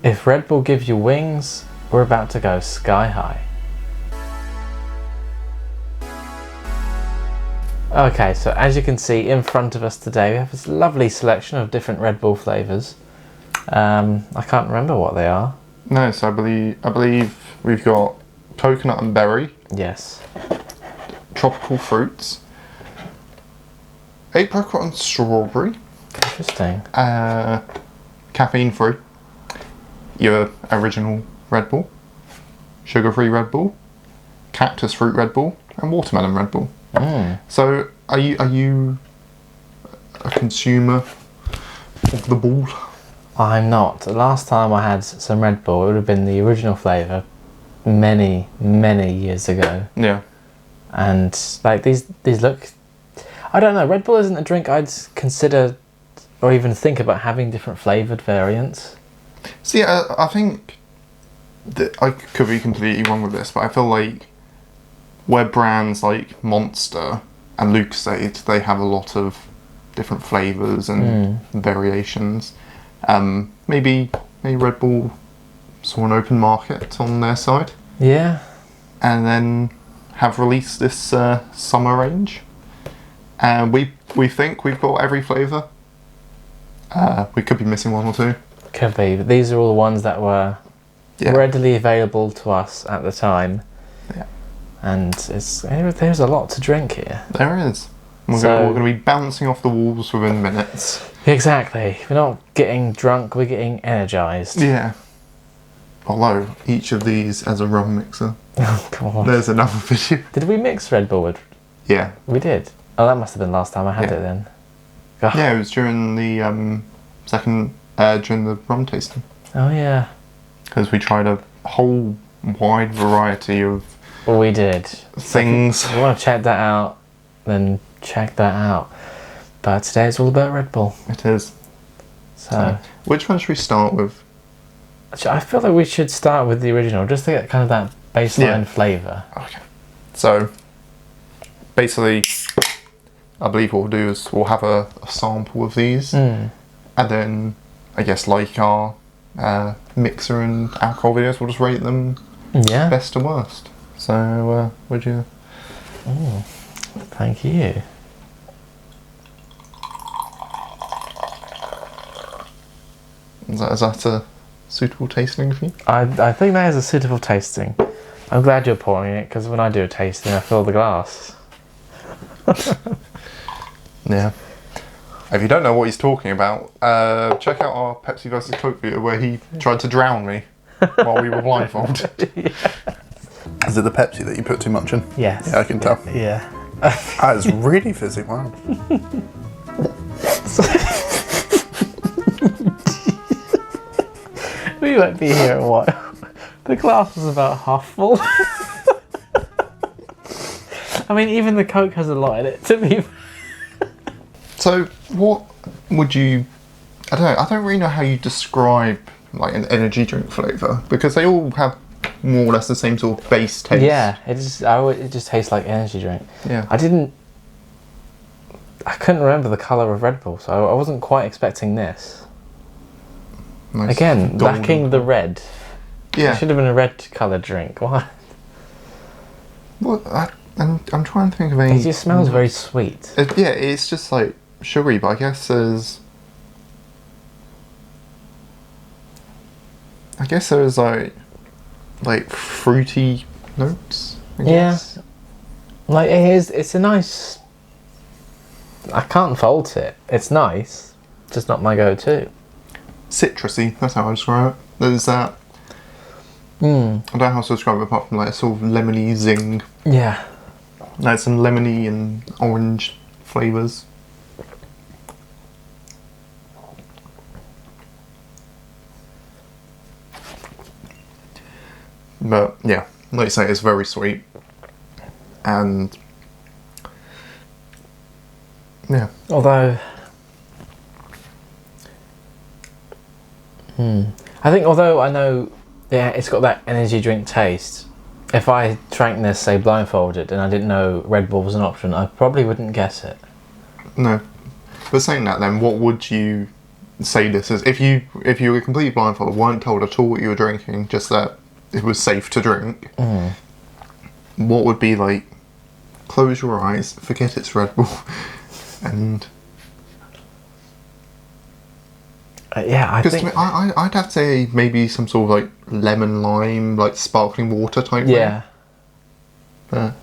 If Red Bull gives you wings, we're about to go sky high. Okay, so as you can see in front of us today, we have this lovely selection of different Red Bull flavours. I can't remember what they are. No, so I believe we've got coconut and berry, Yes. tropical fruits, apricot and strawberry, Interesting. caffeine free, your original Red Bull, sugar-free Red Bull, cactus fruit Red Bull, and watermelon Red Bull. So are you a consumer of the bull? I'm not. The last time I had some Red Bull, it would have been the original flavour many, many years ago. Yeah. And like these look, I don't know, Red Bull isn't a drink I'd consider or even think about having different flavoured variants. See, I think that I could be completely wrong with this, but I feel like where brands like Monster and Lucozade, they have a lot of different flavours and variations. Maybe Red Bull saw an open market on their side. Yeah. And then have released this summer range. And we think we've got every flavour. We could be missing one or two. Could be, but these are all the ones that were readily available to us at the time. Yeah. And there's a lot to drink here. There is. We're going to be bouncing off the walls within minutes. Exactly. We're not getting drunk, we're getting energised. Yeah. Although, each of these has a rum mixer. Oh, God. There's another video. Did we mix Red Bull with? Yeah. We did. Oh, that must have been last time I had it then. God. Yeah, it was during the during the rum tasting. Oh, yeah. Because we tried a whole wide variety of We did. things. So if you want to check that out, then check that out. But today it's all about Red Bull. It is. So which one should we start with? I feel like we should start with the original, just to get kind of that baseline flavour. Okay. So, basically, I believe what we'll do is we'll have a sample of these. And then, I guess, like our mixer and alcohol videos, we'll just rate them best to worst. So, would you... Thank you. Is that a suitable tasting for you? I think that is a suitable tasting. I'm glad you're pouring it, because when I do a tasting, I fill the glass. Yeah. If you don't know what he's talking about, check out our Pepsi versus Coke video where he tried to drown me while we were blindfolded. Is it the Pepsi that you put too much in? Yes. Yeah, I can tell. Yeah. That is really fizzy, wow. We won't be here in a while. The glass was about half full. I mean, even the Coke has a lot in it, to be. So, what would you... I don't really know how you describe like an energy drink flavour, because they all have more or less the same sort of base taste. Yeah, it just tastes like energy drink. Yeah. I couldn't remember the colour of Red Bull, so I wasn't quite expecting this. Nice Again, golden. lacking the red. Yeah. It should have been a red coloured drink. Why? Well, I'm trying to think of any... It just smells very sweet. Yeah, it's just like sugary, but I guess there's like fruity notes. I guess. Like it's a nice... I can't fault it. It's nice, just not my go-to. Citrusy, that's how I describe it. There's that... I don't know how to describe it apart from like a sort of lemony zing. Yeah. There's some lemony and orange flavours. But yeah, like you say, it's very sweet. And yeah. Although... I think although I know it's got that energy drink taste, if I drank this, say, blindfolded, and I didn't know Red Bull was an option, I probably wouldn't guess it. No. But saying that then, what would you say this as if you were completely blindfolded, weren't told at all what you were drinking, just that it was safe to drink. What would be like? Close your eyes, forget it's Red Bull, and I think I'd have to say maybe some sort of like lemon lime, like sparkling water type. Yeah. Thing.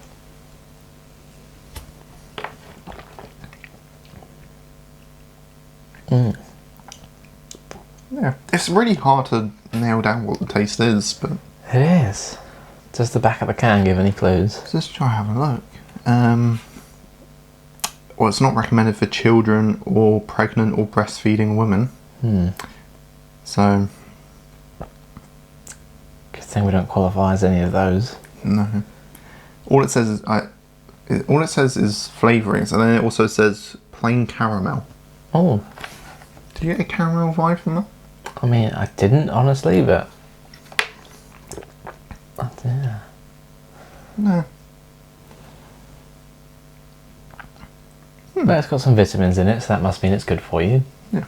Yeah, it's really hard to nail down what the taste is, but It is. Does the back of the can give any clues? let's just try have a look. Well, it's not recommended for children or pregnant or breastfeeding women. So, Good thing we don't qualify as any of those. no. All it says is flavourings, and then it also says plain caramel. Oh, Did you get a caramel vibe from that? I mean, I didn't honestly, but yeah. No. But it's got some vitamins in it, so that must mean it's good for you. Yeah.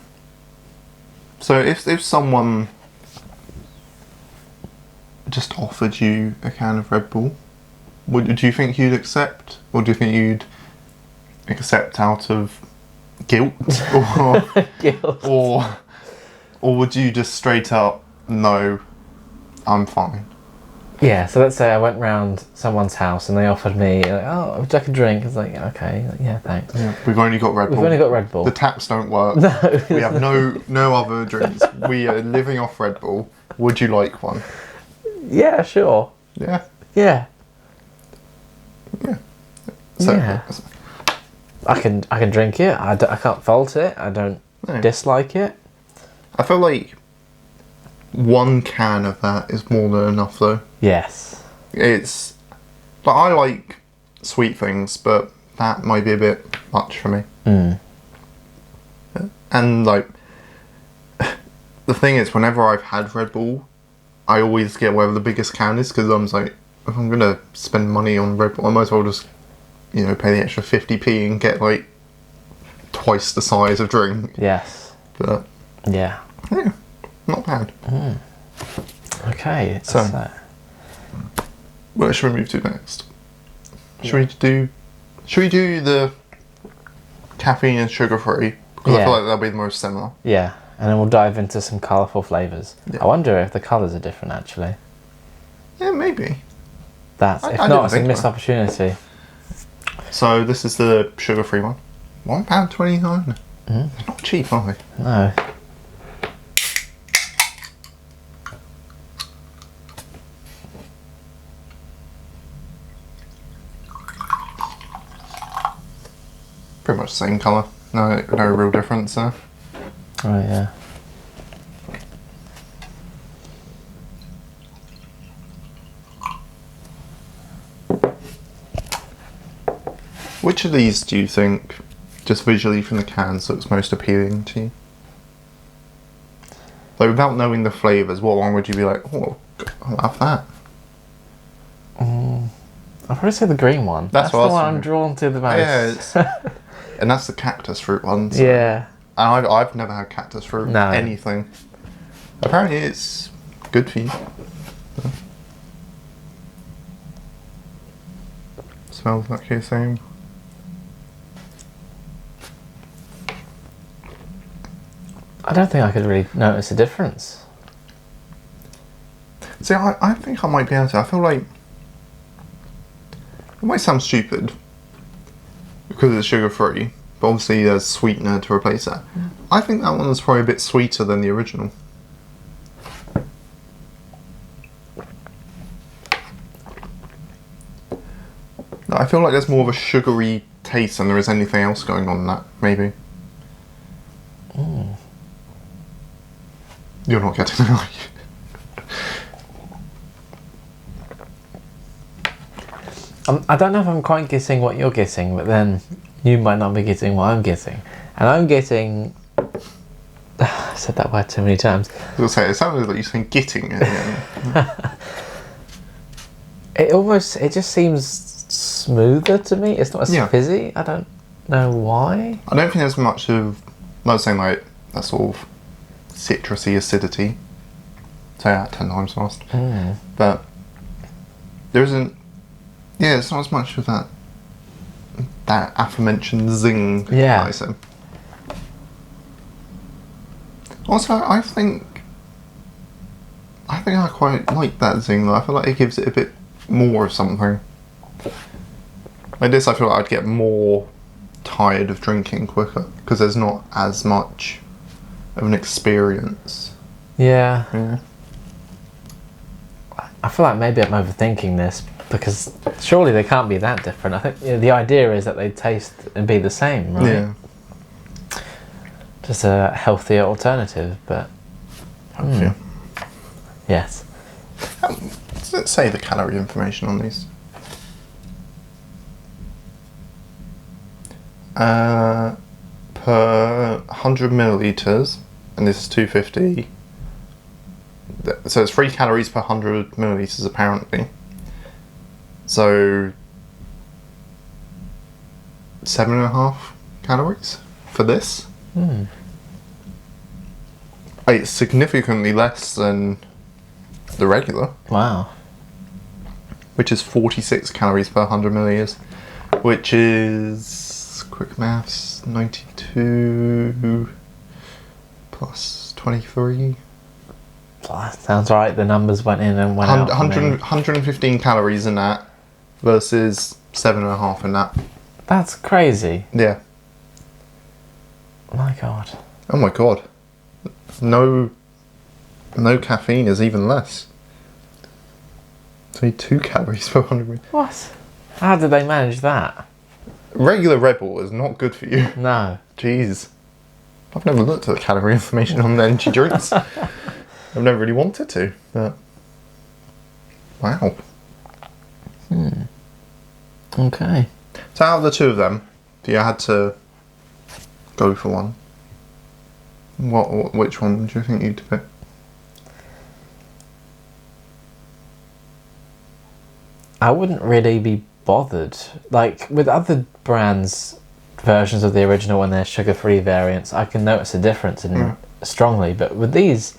So if someone just offered you a can of Red Bull, do you think you'd accept, or do you think you'd accept out of guilt, or Guilt. or would you just straight up no, I'm fine? Yeah, so let's say I went round someone's house and they offered me, like, oh, would you like a drink? It's like, okay, like, yeah, thanks. Yeah. We've only got Red Bull. We've only got Red Bull. The taps don't work. No. We have no other drinks. We are living off Red Bull. Would you like one? Yeah, sure. Yeah. Yeah. Yeah. So, Yeah. I can drink it. I can't fault it. I don't No. dislike it. I feel like one can of that is more than enough, though. Yes. It's like I like sweet things, but that might be a bit much for me. And like the thing is, whenever I've had Red Bull, I always get whatever the biggest can is, because I'm like, if I'm gonna spend money on Red Bull, I might as well just, pay the extra 50p and get like twice the size of drink. Yes. But Yeah. yeah, not bad. Okay. So- Where should we move to next? Should we do the caffeine and sugar free? Because I feel like that'll be the most similar. Yeah, and then we'll dive into some colourful flavours. Yeah. I wonder if the colours are different, actually. Yeah, maybe. If I not, didn't it's a think missed about opportunity. So this is the sugar free one. £1.29. They're not cheap, are they? No. Pretty much the same colour. No real difference there. Oh, yeah. Which of these do you think, just visually from the cans, looks most appealing to you? Like, without knowing the flavours, what one would you be like, oh, I'll have that? I'll probably say the green one. That's the what I was one I'm thinking. drawn to the most. Yeah, and that's the cactus fruit one. So. Yeah. And I've never had cactus fruit. No. Anything. Apparently it's good for you. Smells exactly the same. I don't think I could really notice a difference. See, I think I might be able to. I feel like it might sound stupid because it's sugar free, but obviously there's sweetener to replace that. I think that one's probably a bit sweeter than the original. I feel like there's more of a sugary taste than there is anything else going on in that, maybe. You're not getting it, are you? I don't know if I'm quite getting what you're getting, but then you might not be getting what I'm getting. And I'm getting... I said that word too many times. I was going to say, it sounded like you're saying getting it again. It just seems smoother to me. It's not as fizzy. I don't know why. I don't think there's much of, I was saying like, that sort of citrusy acidity. So yeah, 10 times fast. Mm. But there isn't. Yeah, it's not as much of that aforementioned zing. Yeah. That I said. Also, I think I quite like that zing though. I feel like it gives it a bit more of something. Like this, I feel like I'd get more tired of drinking quicker because there's not as much of an experience. Yeah. Yeah. I feel like maybe I'm overthinking this because surely they can't be that different. I think the idea is that they taste and be the same, right? Yeah. Just a healthier alternative, but Yeah. yes. Does it say the calorie information on these? Per 100 milliliters, and this is 250. So it's 3 calories per 100 milliliters apparently. So 7.5 calories for this. Mm. It's significantly less than the regular, Wow. which is 46 calories per 100 milliliters, which is, quick maths, 92 plus 23. That sounds right. The numbers went in and went out. 115 calories in that versus 7.5 in that. That's crazy. Yeah. My God. Oh my god. No caffeine is even less. It's only 2 calories per 100 milliliters. What? How did they manage that? Regular Red Bull is not good for you. No. Jeez. I've never looked at the calorie information on the energy drinks. I've never really wanted to, but wow. Okay. So out of the two of them, if you had to go for one, which one do you think you'd pick? I wouldn't really be bothered. Like, with other brands' versions of the original when they're sugar-free variants, I can notice a difference in strongly. But with these,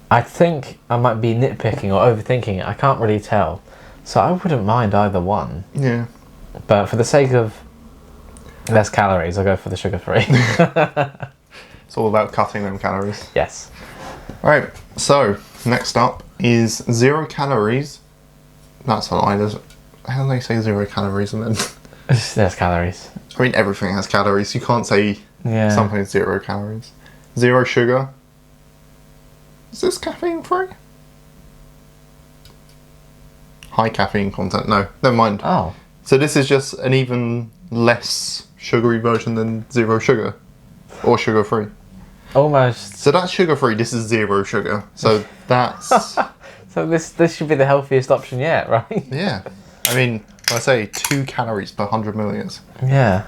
I think I might be nitpicking or overthinking it. I can't really tell. So I wouldn't mind either one. Yeah. But for the sake of less calories, I'll go for the sugar-free. It's all about cutting them calories. Yes. Right, so next up is 0 calories. That's a lie. How do they say 0 calories and then? There's calories. I mean, everything has calories. You can't say something is 0 calories. 0 sugar. Is this caffeine free? High caffeine content. No, never mind. Oh. So this is just an even less sugary version than 0 sugar. Or sugar free. Almost. So that's sugar free. This is 0 sugar. So that's... So this should be the healthiest option yet, right? Yeah. I mean, I say 2 calories per 100 milliliters. Yeah.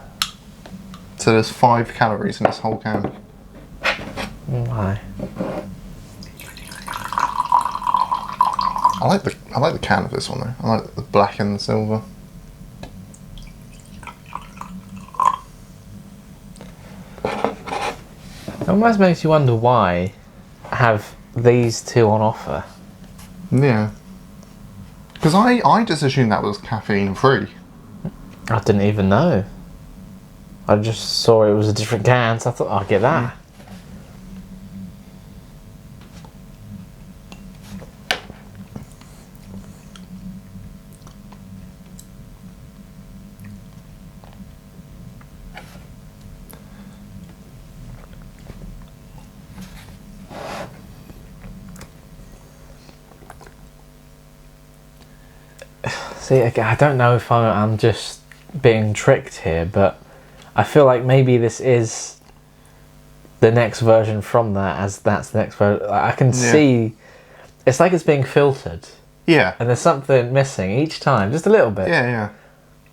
So there's 5 calories in this whole can. Why? I like the can of this one though. I like the black and the silver. It almost makes you wonder why have these two on offer. Yeah. Because I just assumed that was caffeine free. I didn't even know. I just saw it was a different can, so I thought I'll get that. See, again, I don't know if I'm just being tricked here, but I feel like maybe this is the next version from that, as that's the next version. I can see, it's like it's being filtered. Yeah. And there's something missing each time, just a little bit. Yeah, yeah.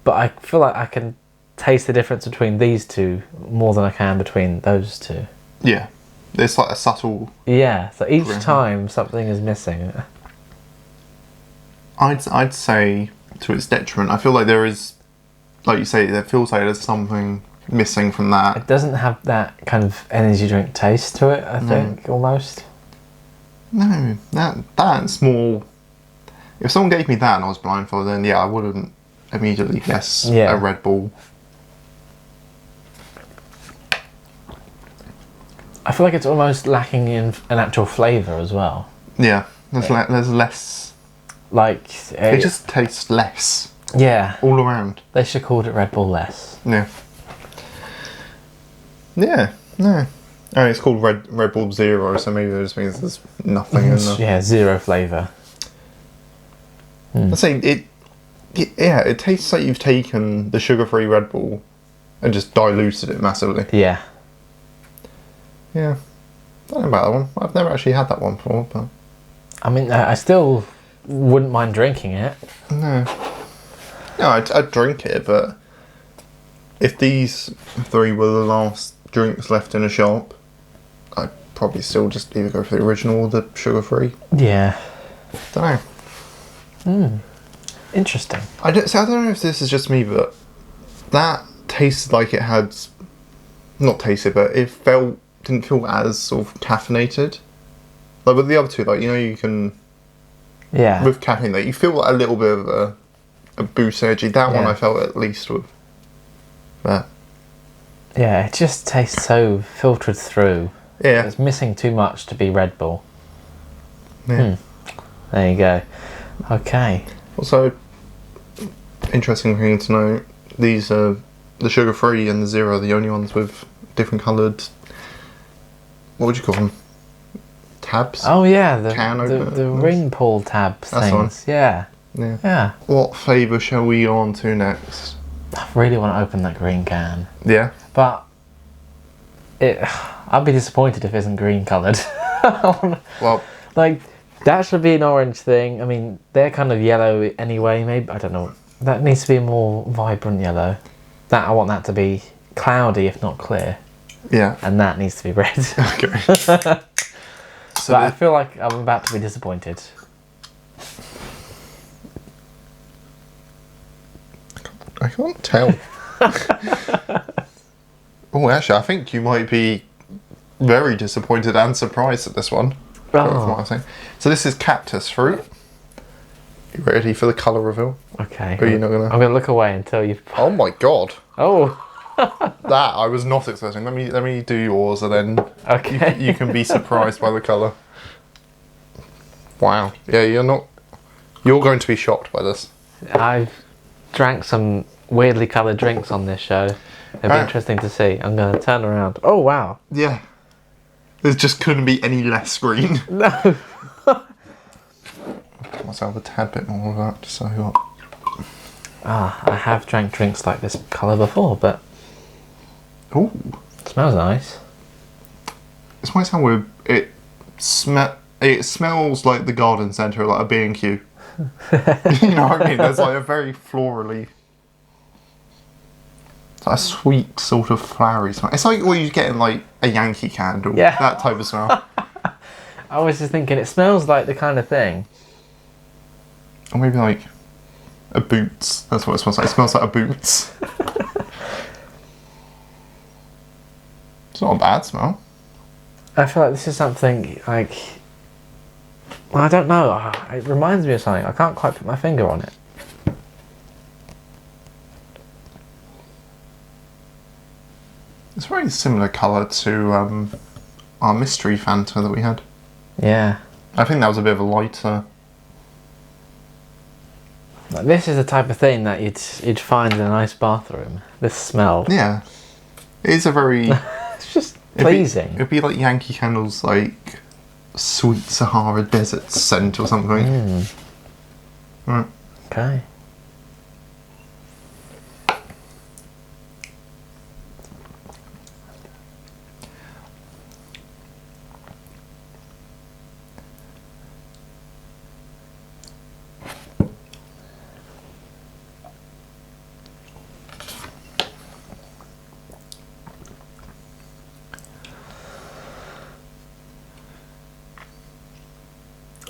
But I feel like I can taste the difference between these two more than I can between those two. Yeah. It's like a subtle... Yeah, so each time something is missing. I'd say, to its detriment, I feel like there is, like you say, it feels like there's something missing from that. It doesn't have that kind of energy drink taste to it, I think, almost. No, that's more... If someone gave me that and I was blindfolded, then yeah, I wouldn't immediately guess a Red Bull. I feel like it's almost lacking in an actual flavour as well. Yeah, there's less... Like... it just tastes less. Yeah. All around. They should have called it Red Bull Less. Yeah. Yeah, no. Oh, it's called Red Bull Zero, so maybe that just means there's nothing in there. Yeah, zero flavour. I'd say it tastes like you've taken the sugar-free Red Bull and just diluted it massively. Yeah. Yeah. I don't know about that one. I've never actually had that one before, but... I mean, I still wouldn't mind drinking it. No. No, I'd drink it, but if these 3 were the last drinks left in a shop, I'd probably still just either go for the original or the sugar-free. Yeah. Don't know. Interesting. I don't know if this is just me, but that tasted like it had... Not tasted, but it didn't feel as sort of caffeinated. Like with the other two, like, you know, you can... Yeah. With caffeine, like, you feel a little bit of a boost energy. That one I felt at least with. But... Yeah, it just tastes so filtered through. Yeah. It's missing too much to be Red Bull. Yeah. There you go. Okay. Also, interesting thing to know, these are the sugar-free and the zero are the only ones with different coloured... What would you call them? Tabs? Oh yeah, the ring pull tab things. Yeah. Yeah. What flavour shall we on to next? I really want to open that green can. Yeah. But I'd be disappointed if it isn't green coloured. Well, like that should be an orange thing. I mean, they're kind of yellow anyway. Maybe I don't know. That needs to be a more vibrant yellow. I want that to be cloudy, if not clear. Yeah. And that needs to be red. Okay. So I feel like I'm about to be disappointed. I can't tell. Oh, actually, I think you might be very disappointed and surprised at this one. From what I'm saying. So this is cactus fruit. You ready for the colour reveal? Okay. Or are you not gonna? I'm gonna look away until you. Oh my god. Oh. That I was not expecting. Let me do yours, and then you can be surprised by the colour. Wow. Yeah, you're going to be shocked by this. I've drank some weirdly coloured drinks on this show. It'll be interesting to see. I'm going to turn around. Oh wow. Yeah. There just couldn't be any less green. No. Put myself a tad bit more of that, just so what. I have drank drinks like this colour before, but ooh, it smells nice. This might sound weird. It smells like the garden centre, like a B&Q. You know what I mean? There's like a very florally, it's like a sweet sort of flowery smell. It's like what you get in like a Yankee candle. Yeah. That type of smell. I was just thinking, it smells like the kind of thing. Or maybe like a Boots. That's what it smells like. It smells like a Boots. It's not a bad smell. I feel like this is something like... Well, I don't know. It reminds me of something. I can't quite put my finger on it. It's a very similar colour to our mystery Fanta that we had. Yeah. I think that was a bit of a lighter... This is the type of thing that you'd find in a nice bathroom. This smell. Yeah. It is a very... It's just pleasing. It'd be like Yankee Candle's like sweet Sahara desert scent or something. Right. Okay.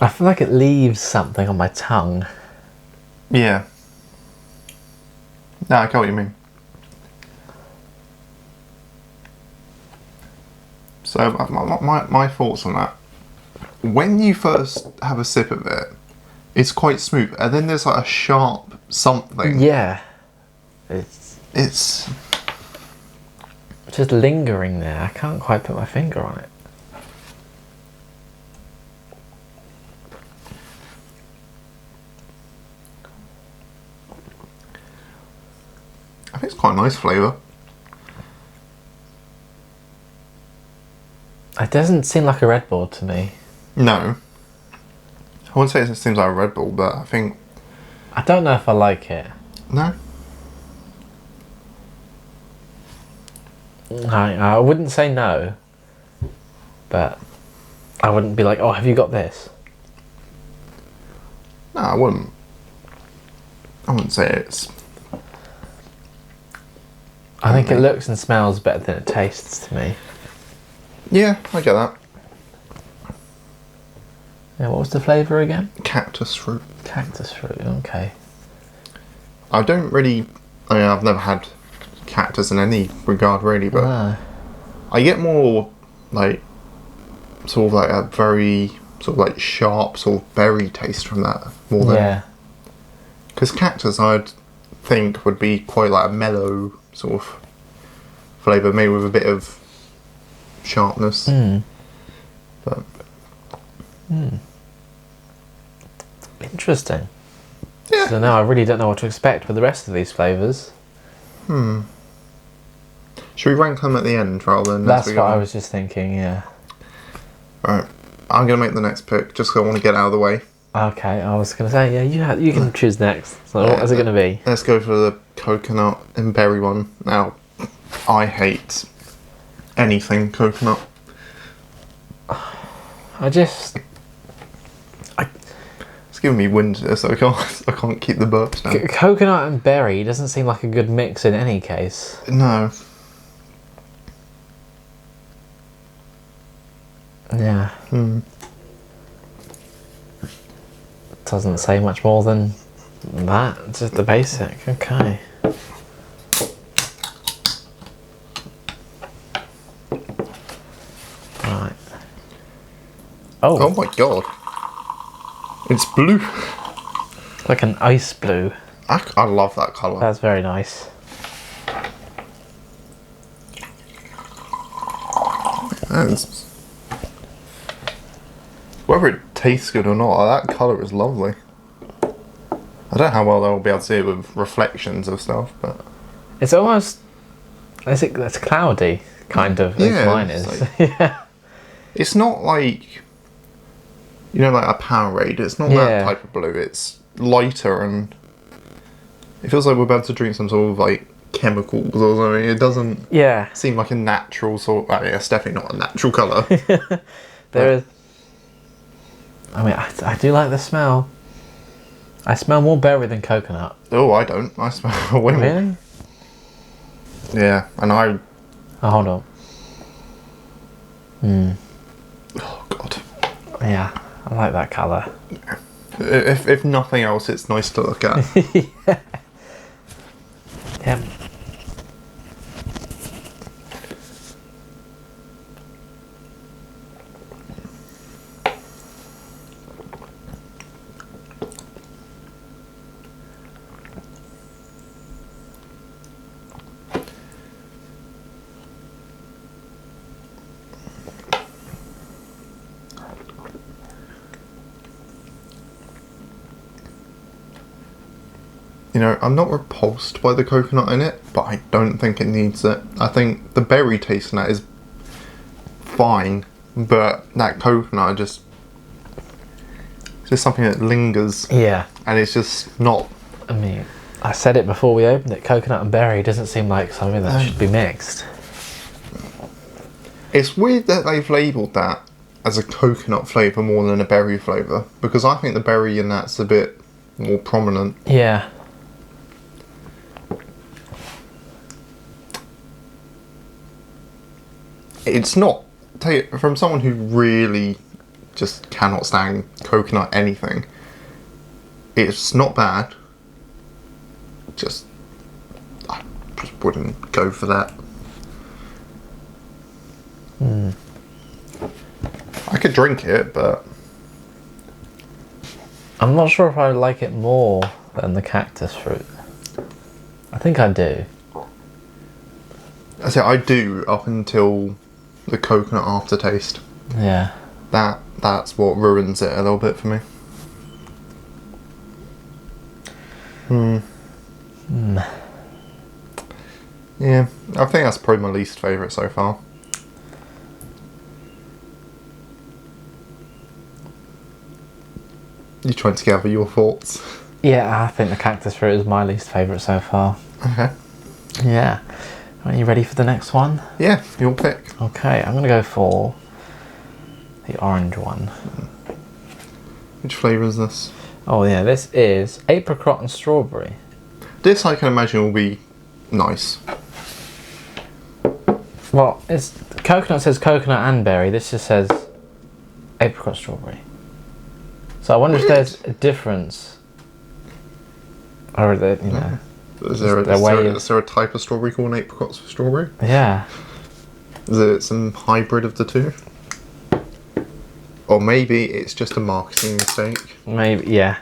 I feel like it leaves something on my tongue. Yeah. No, I get what you mean. So my thoughts on that. When you first have a sip of it, it's quite smooth, and then there's like a sharp something. Yeah. It's just lingering there. I can't quite put my finger on it. I think it's quite a nice flavour. It doesn't seem like a Red Bull to me. No. I wouldn't say it seems like a Red Bull, but I think... I don't know if I like it. No? I wouldn't say no. But I wouldn't be like, oh, have you got this? No, I wouldn't. I wouldn't say it's... I think it looks and smells better than it tastes to me. Yeah, I get that. Yeah, what was the flavour again? Cactus fruit. Cactus fruit, okay. I don't really... I mean, I've never had cactus in any regard, really, but... No. I get more, like, sort of like a very, sort of like sharp, sort of berry taste from that, more than... Yeah. Because cactus, I'd think, would be quite like a mellow sort of flavour, maybe with a bit of sharpness. But... Interesting. Yeah. So now I really don't know what to expect with the rest of these flavours. Should we rank them at the end rather than... That's what I was just thinking, yeah. Right. I'm going to make the next pick, just because I want to get out of the way. Okay, I was going to say, yeah, you can choose next. So what is it going to be? Let's go for the coconut and berry one. Now, I hate anything coconut. It's giving me wind, so I can't keep the burps down. Coconut and berry doesn't seem like a good mix in any case. No. Yeah. Doesn't say much more than that. It's just the basic. Okay. Right. Oh my god. It's blue. Like an ice blue. I love that colour. That's very nice. Whether it tastes good or not, that colour is lovely. I don't know how well they'll be able to see it with reflections of stuff, but... It's almost... It's cloudy, kind of, as mine is. Like, yeah. It's not like... You know, like a Powerade. It's not that type of blue. It's lighter and... It feels like we're about to drink some sort of, like, chemicals or something. It doesn't seem like a natural sort... I mean, it's definitely not a natural colour. There is... I mean, I do like the smell. I smell more berry than coconut. Oh, I don't. I smell way more. Really? Yeah, and I... Oh, hold on. Oh, God. Yeah, I like that colour. If nothing else, it's nice to look at. Yeah. You know, I'm not repulsed by the coconut in it, but I don't think it needs it. I think the berry taste in that is fine, but that coconut just... It's just something that lingers. Yeah. And it's just not... I mean, I said it before we opened it, coconut and berry doesn't seem like something that should be mixed. It's weird that they've labelled that as a coconut flavour more than a berry flavour, because I think the berry in that's a bit more prominent. Yeah. It's not... From someone who really just cannot stand coconut anything, it's not bad. Just... I just wouldn't go for that. could drink it, but I'm not sure if I like it more than the cactus fruit. I think I do. I say I do up until the coconut aftertaste. Yeah. That's what ruins it a little bit for me. Yeah, I think that's probably my least favourite so far. You trying to gather your thoughts? Yeah, I think the cactus fruit is my least favourite so far. Okay. Yeah. Are you ready for the next one? Yeah, your pick. Okay, I'm going to go for the orange one. Which flavour is this? Oh yeah, this is apricot and strawberry. This I can imagine will be nice. Well, it's coconut says coconut and berry. This just says apricot strawberry. So I wonder if there's a difference, or that you know. Is there a type of strawberry called an apricot strawberry? Yeah. Is it some hybrid of the two? Or maybe it's just a marketing mistake. Maybe, yeah.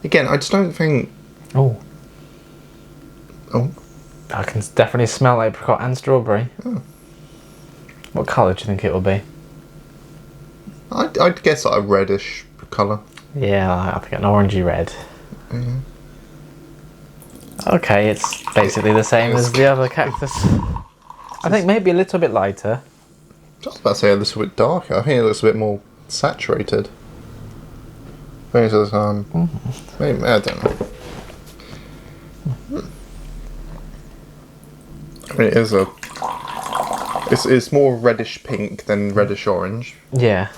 Again, I just don't think... Oh. Oh. I can definitely smell apricot and strawberry. Oh. What colour do you think it will be? I'd guess like a reddish colour. Yeah, I think an orangey red. Okay, it's basically the same as the other cactus. I think maybe a little bit lighter. I was about to say a little bit darker. I think it looks a bit more saturated. I think it's, maybe, I don't know. I mean, it is a... It's more reddish pink than reddish orange. Yeah.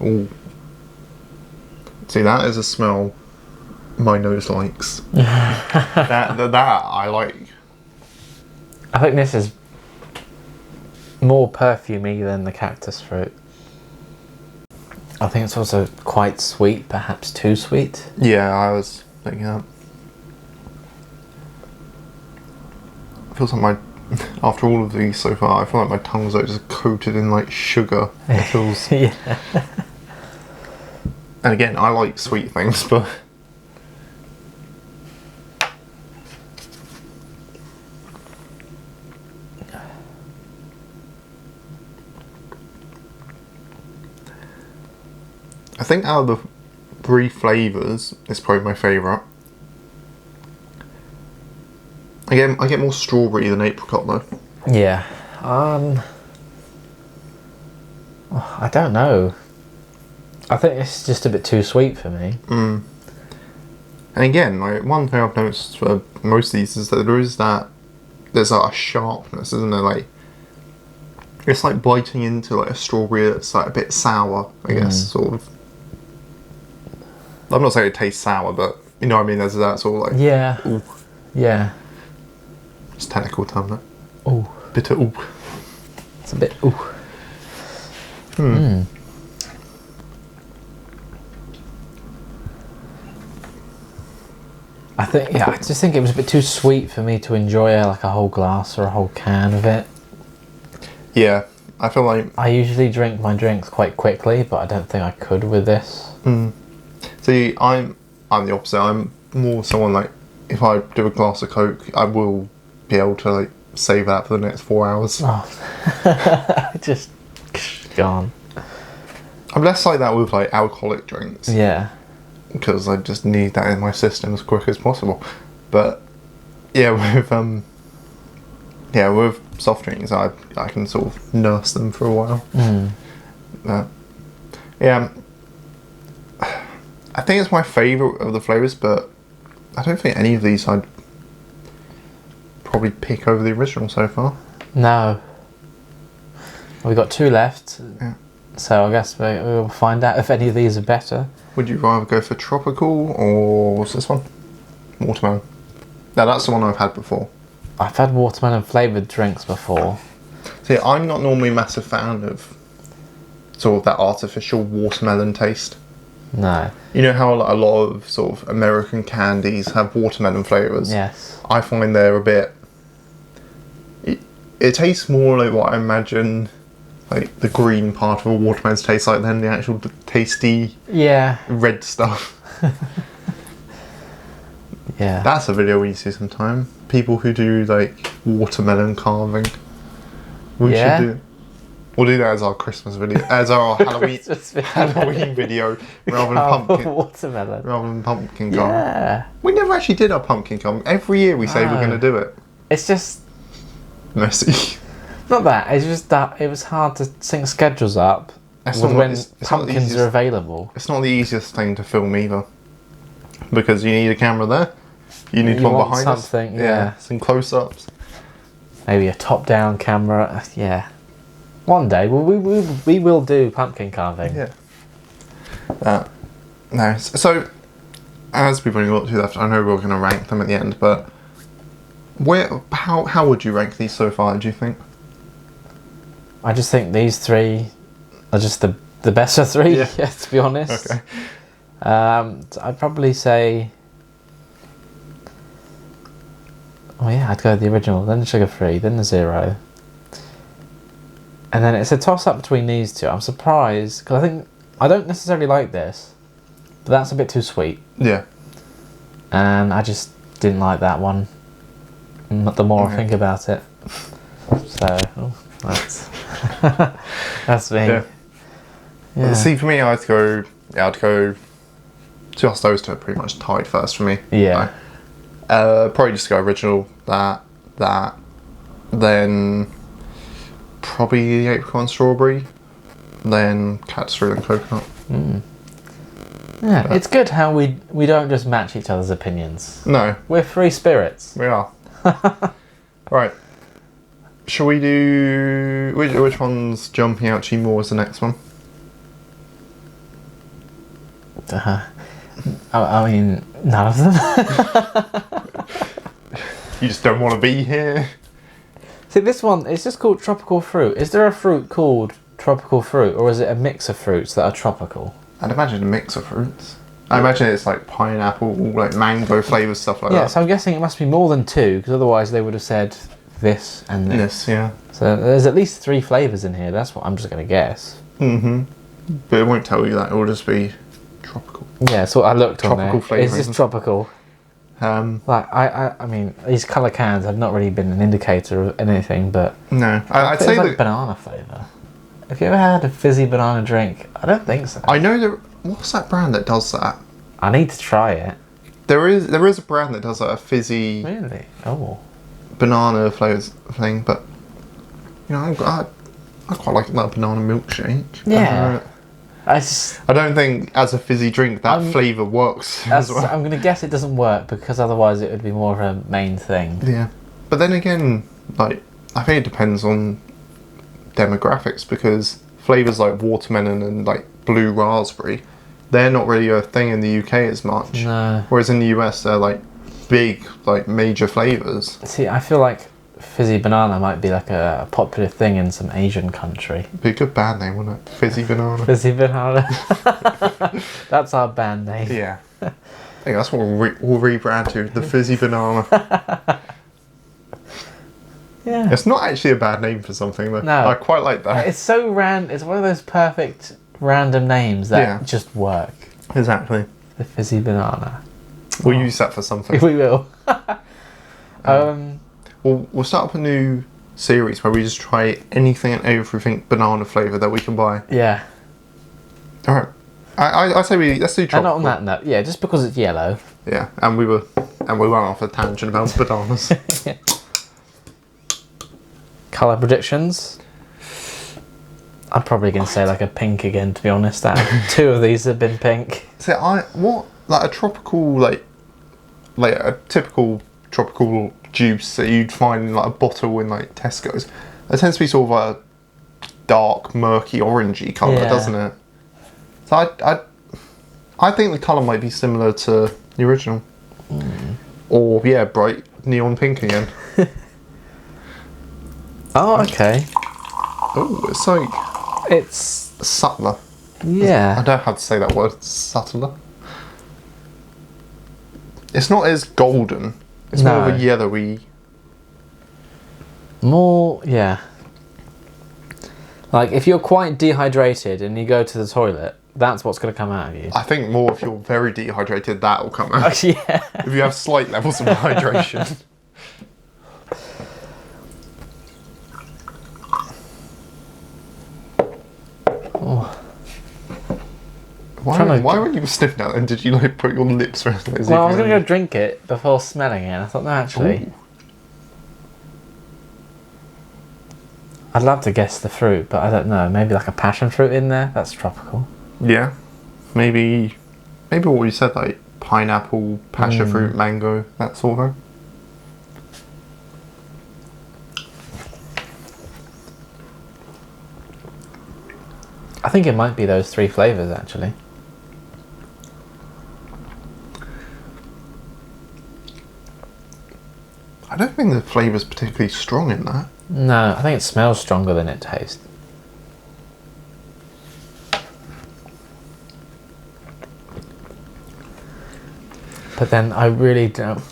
Ooh. See, that is a smell my nose likes. that I like. I think this is more perfumey than the cactus fruit. I think it's also quite sweet, perhaps too sweet. Yeah, I was thinking that. It feels like my... After all of these so far, I feel like my tongue's like just coated in like sugar. It feels... Yeah. And again, I like sweet things, but... I think out of the 3 flavours, it's probably my favourite. Again, I get more strawberry than apricot though. Yeah. I don't know. I think it's just a bit too sweet for me. And again, like one thing I've noticed for most of these is that there's like a sharpness, isn't there? Like it's like biting into like a strawberry that's like a bit sour, I guess, sort of. I'm not saying it tastes sour, but you know what I mean. There's that sort of like yeah, yeah. It's a technical term, that. Ooh, bitter. Ooh, it's a bit. Ooh. I just think it was a bit too sweet for me to enjoy like a whole glass or a whole can of it. Yeah, I feel like I usually drink my drinks quite quickly, but I don't think I could with this. See, I'm the opposite. I'm more someone like if I do a glass of Coke, I will be able to like save that for the next 4 hours. Oh, just gone. I'm less like that with like alcoholic drinks. Yeah. Because I just need that in my system as quick as possible. But yeah, with soft drinks, I can sort of nurse them for a while. Yeah, I think it's my favourite of the flavours, but I don't think any of these I'd probably pick over the original so far. No. We've got 2 left. Yeah. So I guess we'll find out if any of these are better. Would you rather go for tropical or what's this one? Watermelon. Now that's the one I've had before. I've had watermelon flavoured drinks before. See, I'm not normally a massive fan of sort of that artificial watermelon taste. No. You know how a lot of sort of American candies have watermelon flavours? Yes. I find they're a bit it tastes more like what I imagine, like the green part of a watermelon tastes like than the actual tasty red stuff. Yeah. That's a video we see sometime. People who do like watermelon carving. We should do. We'll do that as our Christmas video, as our Halloween video, rather than pumpkin watermelon. Rather than pumpkin carving. Yeah. We never actually did our pumpkin carving. Every year we say we're going to do it. It's just messy. Not that. It's just that it was hard to sync schedules up when pumpkins are available. It's not the easiest thing to film either, because you need a camera there. You need one behind something. us. Yeah. Some close-ups. Maybe a top-down camera. Yeah. One day we will do pumpkin carving. Yeah. No. So, as we've only got two left, I know we're going to rank them at the end, but how would you rank these so far? Do you think? I just think these three are just the best of three. Yeah. To be honest. Okay. I'd probably say. Oh yeah, I'd go with the original, then the sugar-free, then the zero. And then it's a toss-up between these two. I'm surprised, because I don't necessarily like this, but that's a bit too sweet. Yeah. And I just didn't like that one, the more I think about it. So, that's me. Yeah. See, for me, I'd go just those two are pretty much tied first for me. Yeah. Probably just go original, that, then probably the apricot and strawberry, then Catsroot and coconut. Yeah, but it's good how we don't just match each other's opinions. No. We're free spirits. We are. Right. Shall we do... Which one's jumping out to you more as the next one? I mean, none of them. You just don't want to be here? See, this one, it's just called tropical fruit. Is there a fruit called tropical fruit, or is it a mix of fruits that are tropical? I'd imagine a mix of fruits. I imagine it's like pineapple, like mango flavoured stuff like that. Yeah, so I'm guessing it must be more than two, because otherwise they would have said this and this. Yes, yeah. So there's at least 3 flavours in here. That's what I'm just going to guess. Mm-hmm. But it won't tell you that. It will just be tropical. Yeah, so I looked tropical on there. Flavour. It's just tropical. Like I mean, these colour cans have not really been an indicator of anything, but no, I'd say like banana flavour. Have you ever had a fizzy banana drink? I don't think so. I know that. What's that brand that does that? I need to try it. There is a brand that does like a fizzy. Really? Oh. Banana flavours thing, but you know, I quite like that banana milkshake. Yeah. I don't think as a fizzy drink that flavour works as well. I'm going to guess it doesn't work because otherwise it would be more of a main thing. Yeah. But then again, like, I think it depends on demographics, because flavours like watermelon and like blue raspberry, they're not really a thing in the UK as much. No. Whereas in the US they're like big, like major flavours. See, I feel like fizzy banana might be like a popular thing in some Asian country. It'd be a good band name, wouldn't it? Fizzy banana. Fizzy banana. That's our band name. Yeah. I think that's what we'll rebrand to, the Fizzy Banana. Yeah. It's not actually a bad name for something though. No. I quite like that. It's so random. It's one of those perfect random names that just work. Exactly. The Fizzy Banana. We'll use that for something. We will. We'll start up a new series where we just try anything and everything banana flavour that we can buy. Yeah. Alright. I say let's do tropical. And not on that note, yeah, just because it's yellow. Yeah, and we went off a tangent about bananas. Yeah. Colour predictions. I'm probably going to say like a pink again, to be honest. 2 of these have been pink. So like a tropical, like a typical tropical juice that you'd find in like a bottle in like Tesco's. It tends to be sort of like a dark, murky, orangey colour, doesn't it? So I think the colour might be similar to the original. Or bright neon pink again. Oh, okay. Oh, it's like it's subtler. Yeah. I don't have to say that word. Subtler. It's not as golden. It's more of a yellowy More, yeah. Like, if you're quite dehydrated and you go to the toilet, that's what's going to come out of you. I think more if you're very dehydrated, that will come out. Yeah. If you have slight levels of hydration. Oh. Why were you sniffing that and did you like put your lips around it? Well, I was going to go drink it before smelling it. And I thought, no, actually, Ooh. I'd love to guess the fruit, but I don't know. Maybe like a passion fruit in there. That's tropical. Yeah, maybe what you said, like pineapple, passion fruit, mango, that sort of thing. I think it might be those 3 flavours, actually. I don't think the flavour's particularly strong in that. No, I think it smells stronger than it tastes. But then I really don't...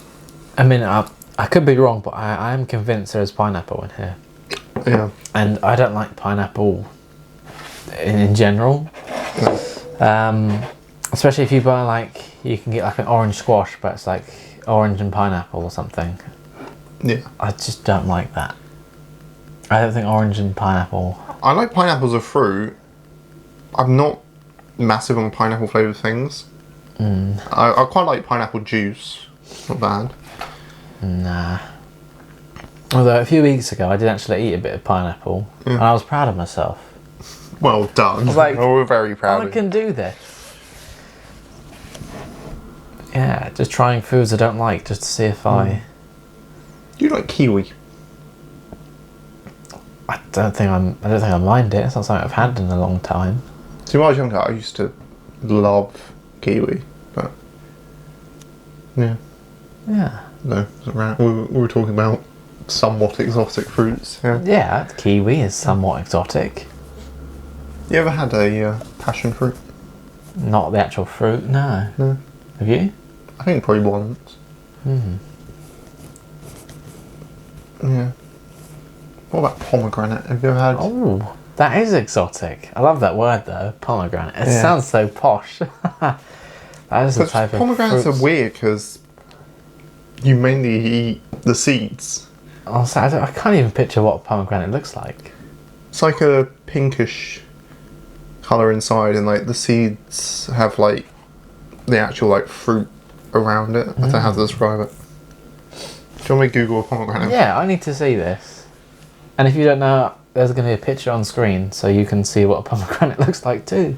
I mean, I could be wrong, but I am convinced there is pineapple in here. Yeah. And I don't like pineapple in general. Especially if you buy, like, you can get like an orange squash, but it's like orange and pineapple or something. Yeah. I just don't like that. I don't think orange and pineapple... I like pineapple as a fruit. I'm not massive on pineapple flavoured things. I quite like pineapple juice. It's not bad. Nah. Although a few weeks ago I did actually eat a bit of pineapple and I was proud of myself. Well done. I was like, we're very proud I of you. can do this. Yeah, just trying foods I don't like just to see if I You like kiwi? I don't think I mind it. It's not something I've had in a long time. See, when I was younger, I used to love kiwi, but yeah, no, wasn't right. We were talking about somewhat exotic fruits. Yeah. Yeah, kiwi is somewhat exotic. You ever had a passion fruit? Not the actual fruit, no. No. Have you? I think probably once. Yeah. What about pomegranate? Have you ever had? Oh, that is exotic. I love that word though, pomegranate. It sounds so posh. That is the type of pomegranates fruits. are weird because you mainly eat the seeds. Also, I can't even picture what a pomegranate looks like. It's like a pinkish colour inside, and like the seeds have like the actual like fruit around it. I don't know how to describe it. Do you want me to Google a pomegranate? Yeah, I need to see this. And if you don't know, there's going to be a picture on screen so you can see what a pomegranate looks like too.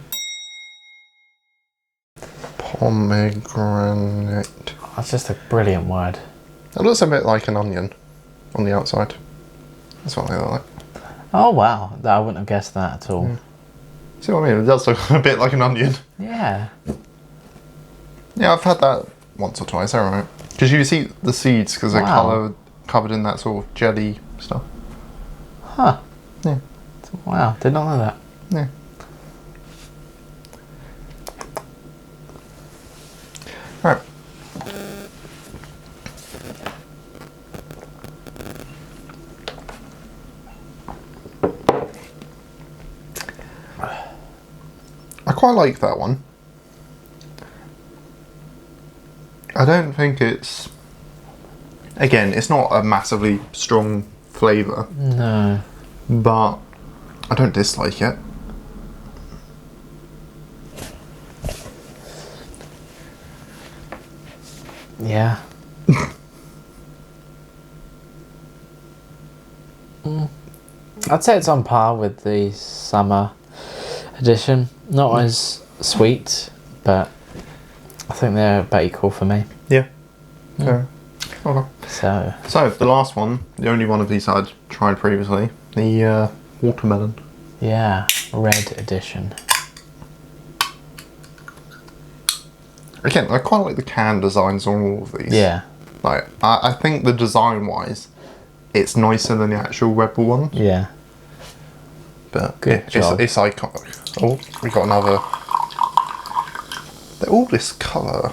Pomegranate. That's just a brilliant word. It looks a bit like an onion on the outside. That's what they look like. Oh wow, I wouldn't have guessed that at all. See what I mean? It does look a bit like an onion. Yeah. Yeah, I've had that once or twice, alright. Because you see the seeds because they're covered in that sort of jelly stuff. Huh. Yeah. Wow, did not know that. Yeah. Right. I quite like that one. I don't think it's... Again, it's not a massively strong flavour, No. but I don't dislike it. Yeah. I'd say it's on par with the summer edition. Not as sweet, but I think they're about equal for me. Yeah. Okay. So, The last one, the only one of these I'd tried previously, the watermelon. yeah, red edition. Again, I quite like the can designs on all of these. Yeah. Like, I think the design-wise, it's nicer than the actual Red Bull one. Yeah. But Good job. it's iconic. Oh, we got another. They're all this colour.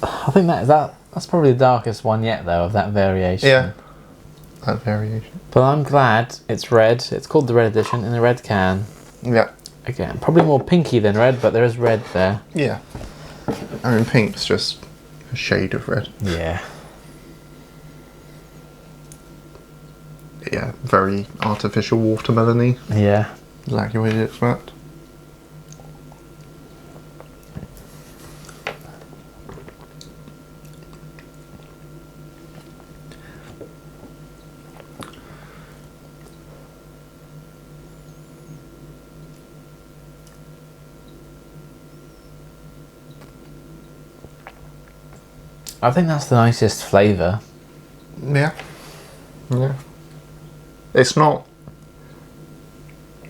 I think that's probably the darkest one yet, though, of that variation. Yeah. that variation. But I'm glad it's red. It's called the red edition in the red can. Yeah. Again, probably more pinky than red, but there is red there. Yeah. I mean, pink's just a shade of red. Yeah. Yeah, very artificial watermelon-y. Yeah. Exactly what you'd expect. I think that's the nicest flavour. Yeah. Yeah. It's not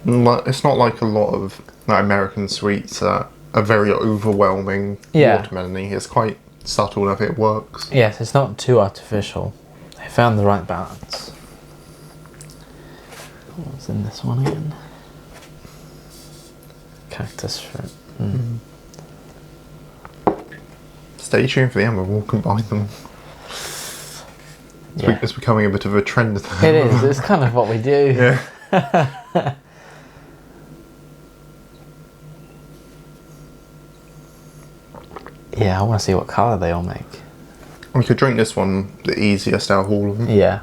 like a lot of like, American sweets that are very overwhelming watermelon-y. It's quite subtle and I think it works. Yes, it's not too artificial. They found the right balance. What's in this one again? Cactus fruit. Stay tuned for the end where we'll combine them. It's becoming a bit of a trend. It is. It's kind of what we do. Yeah. Yeah, I want to see what colour they all make. We could drink this one the easiest out of all of them. Yeah.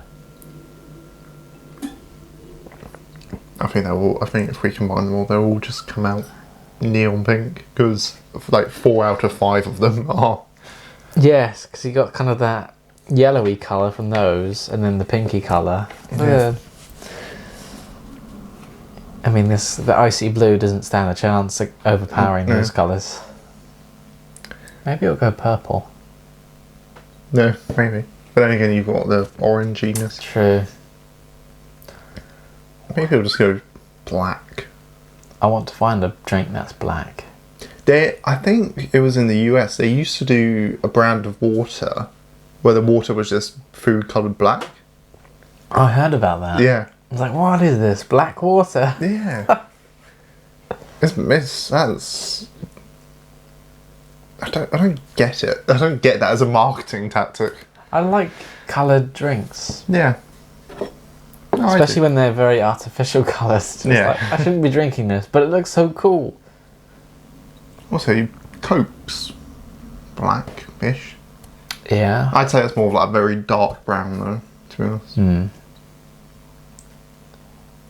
I think if we combine them all, they'll all just come out neon pink because like 4 out of 5 of them are. Yes, because you got kind of that yellowy colour from those, and then the pinky colour. Yeah. I mean, the icy blue doesn't stand a chance of overpowering those colours. Maybe it'll go purple. No, maybe. But then again, you've got the oranginess. True. Maybe it'll just go black. I want to find a drink that's black. I think it was in the US. They used to do a brand of water where the water was just food coloured black. I heard about that. Yeah. I was like, what is this? Black water? Yeah. That's. I don't get it. I don't get that as a marketing tactic. I like coloured drinks. Yeah. No, especially when they're very artificial colours. Yeah. Like, I shouldn't be drinking this, but it looks so cool. Also, Coke's black-ish. Yeah. I'd say it's more of like a very dark brown though, to be honest.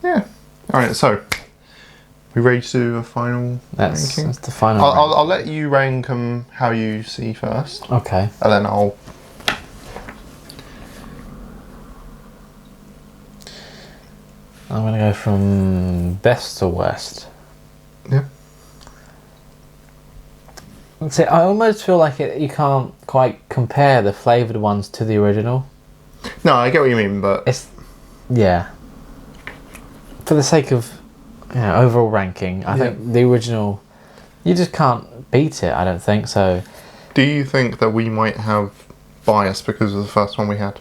Yeah. Alright, so we ready to do a final ranking? That's the final I'll let you rank them how you see first. Okay. And then I'll... I'm going to go from best to worst. Yeah. See, I almost feel like you can't quite compare the flavoured ones to the original. No, I get what you mean, but... It's... Yeah. For the sake of overall ranking, I think the original... You just can't beat it, I don't think, so... Do you think that we might have bias because of the first one we had?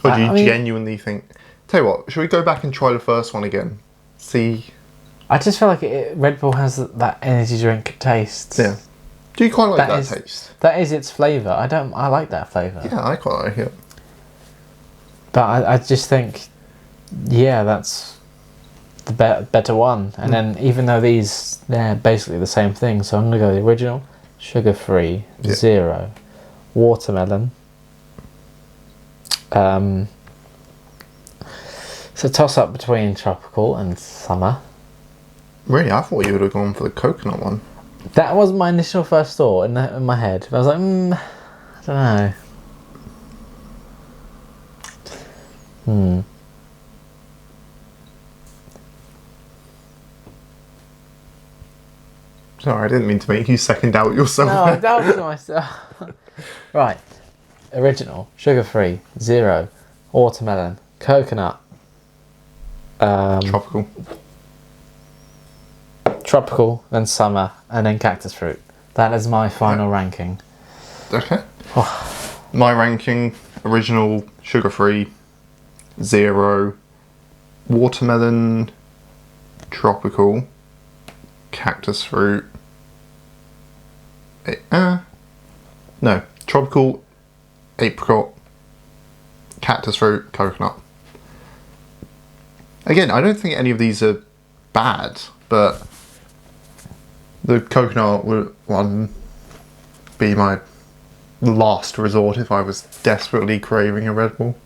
Or do you genuinely think... Tell you what, should we go back and try the first one again? See... I just feel like Red Bull has that energy drink taste. Yeah. Do you quite like that taste? That is its flavour. I like that flavour. Yeah, I quite like it. But I just think, yeah, that's the better one. And then even though they're basically the same thing, so I'm going to go the original, sugar-free, 0, watermelon. It's a toss-up between tropical and summer. Really, I thought you would have gone for the coconut one. That was my initial first thought in my head. I was like, I don't know. Sorry, I didn't mean to make you second doubt yourself. No, I doubted myself. Right. Original, sugar-free, 0, watermelon, coconut. Tropical, then summer, and then cactus fruit. That is my final ranking. Okay. My ranking, original, sugar-free, 0, watermelon, tropical, cactus fruit, tropical, apricot, cactus fruit, coconut. Again, I don't think any of these are bad, but the coconut one be my last resort if I was desperately craving a Red Bull.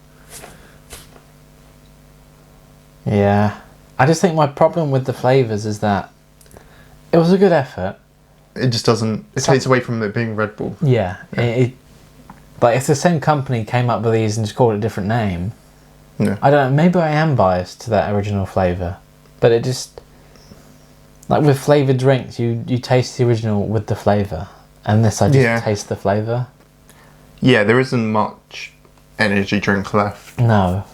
Yeah. I just think my problem with the flavours is that it was a good effort. It just doesn't... It takes away from it being Red Bull. Yeah. Like, if the same company came up with these and just called it a different name... Yeah. I don't know, maybe I am biased to that original flavour. But it just... Like, with flavoured drinks, you taste the original with the flavour. And this, I just taste the flavour. Yeah, there isn't much energy drink left. No.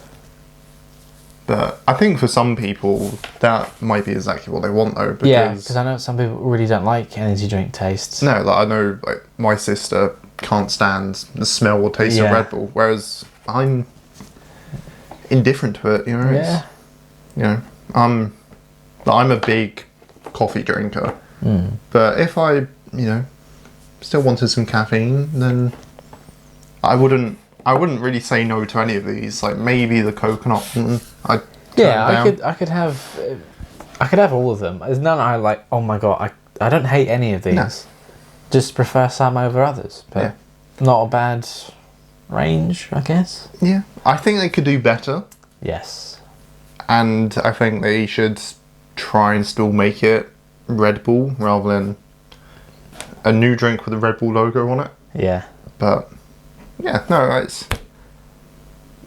But I think for some people, that might be exactly what they want, though. Because yeah, because I know some people really don't like energy drink tastes. No, like I know, like my sister can't stand the smell or taste of Red Bull, whereas I'm indifferent to it. You know, Yeah. You know, I'm a big coffee drinker, but if I, still wanted some caffeine, then I wouldn't really say no to any of these. Like maybe the coconut one. I could have all of them. There's none I like. Oh my god, I don't hate any of these. No. Just prefer some over others. But not a bad range, I guess. Yeah, I think they could do better. Yes. And I think they should try and still make it Red Bull rather than a new drink with a Red Bull logo on it. Yeah. But yeah, no,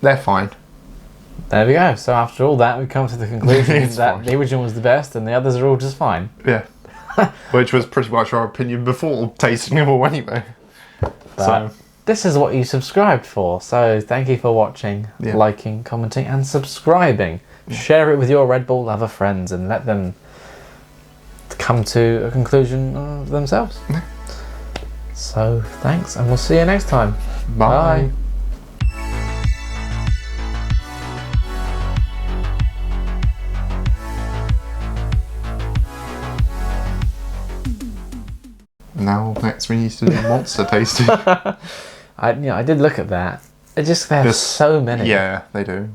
they're fine. There we go. So after all that, we come to the conclusion that fine. the original was the best and the others are all just fine. Yeah. Which was pretty much our opinion before tasting them all anyway. But this is what you subscribed for. So thank you for watching, liking, commenting and subscribing. Yeah. Share it with your Red Bull lover friends and let them come to a conclusion of themselves. Yeah. So thanks and we'll see you next time. Bye. Bye. Now next we need to do monster tasting. I did look at that. There's so many. Yeah, they do.